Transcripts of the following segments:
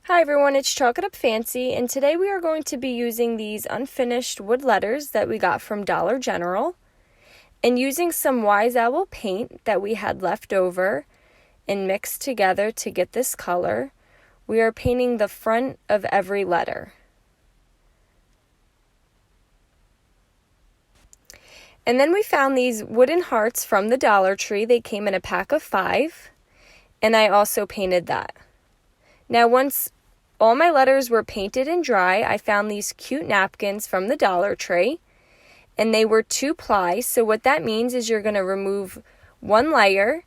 Hi everyone, it's Chalk It Up Fancy, and today we are going to be using these unfinished wood letters that we got from Dollar General, and using some Wise Owl paint that we had left over and mixed together to get this color. We are painting the front of every letter. And then we found these wooden hearts from the Dollar Tree. They came in a pack of 5, and I also painted that. Now once all my letters were painted and dry, I found these cute napkins from the Dollar Tree, and they were 2-ply. So what that means is you're going to remove one layer,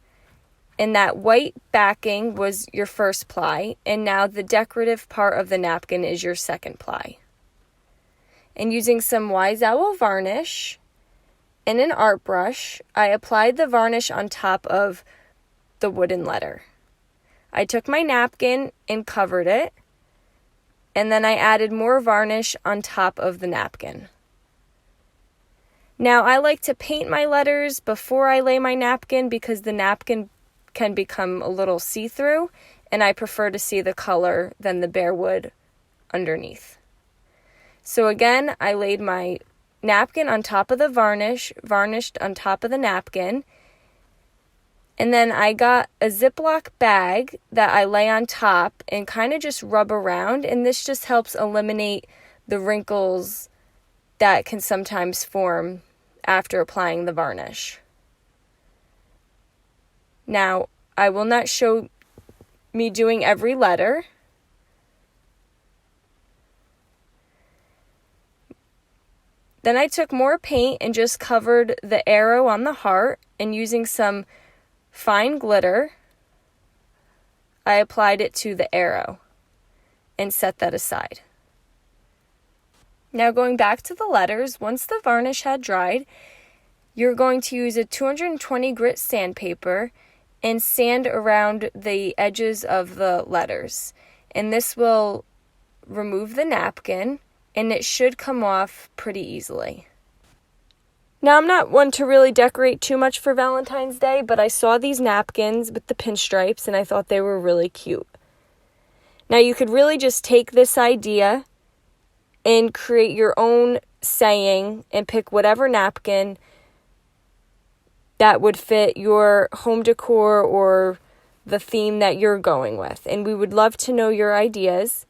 and that white backing was your first ply, and now the decorative part of the napkin is your second ply. And using some Wise Owl varnish and an art brush, I applied the varnish on top of the wooden letter. I took my napkin and covered it, and then I added more varnish on top of the napkin. Now, I like to paint my letters before I lay my napkin because the napkin can become a little see-through, and I prefer to see the color than the bare wood underneath. So again, I laid my napkin on top of the varnish, varnished on top of the napkin, and then I got a Ziploc bag that I lay on top and kind of just rub around, and this just helps eliminate the wrinkles that can sometimes form after applying the varnish. Now, I will not show me doing every letter. Then I took more paint and just covered the arrow on the heart, and using some fine glitter, I applied it to the arrow and set that aside. Now going back to the letters, once the varnish had dried, you're going to use a 220 grit sandpaper and sand around the edges of the letters. And this will remove the napkin, and it should come off pretty easily. Now, I'm not one to really decorate too much for Valentine's Day, but I saw these napkins with the pinstripes, and I thought they were really cute. Now, you could really just take this idea and create your own saying and pick whatever napkin that would fit your home decor or the theme that you're going with. And we would love to know your ideas,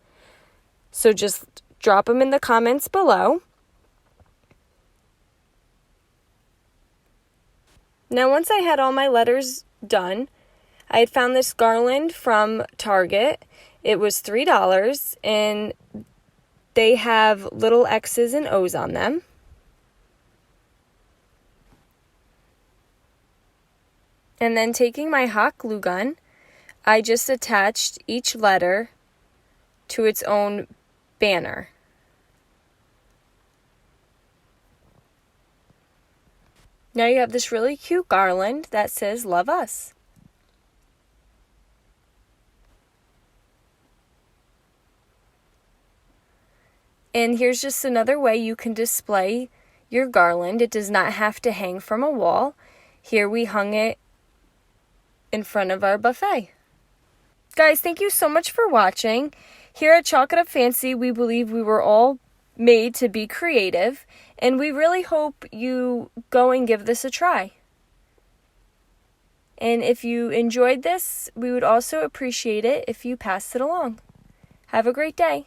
so just drop them in the comments below. Now, once I had all my letters done, I had found this garland from Target. It was $3, and they have little X's and O's on them. And then taking my hot glue gun, I just attached each letter to its own banner. Now you have this really cute garland that says, "Love Us." And here's just another way you can display your garland. It does not have to hang from a wall. Here we hung it in front of our buffet. Guys, thank you so much for watching. Here at Chalk It Up Fancy, we believe we were all made to be creative, and we really hope you go and give this a try. And if you enjoyed this, we would also appreciate it if you passed it along. Have a great day.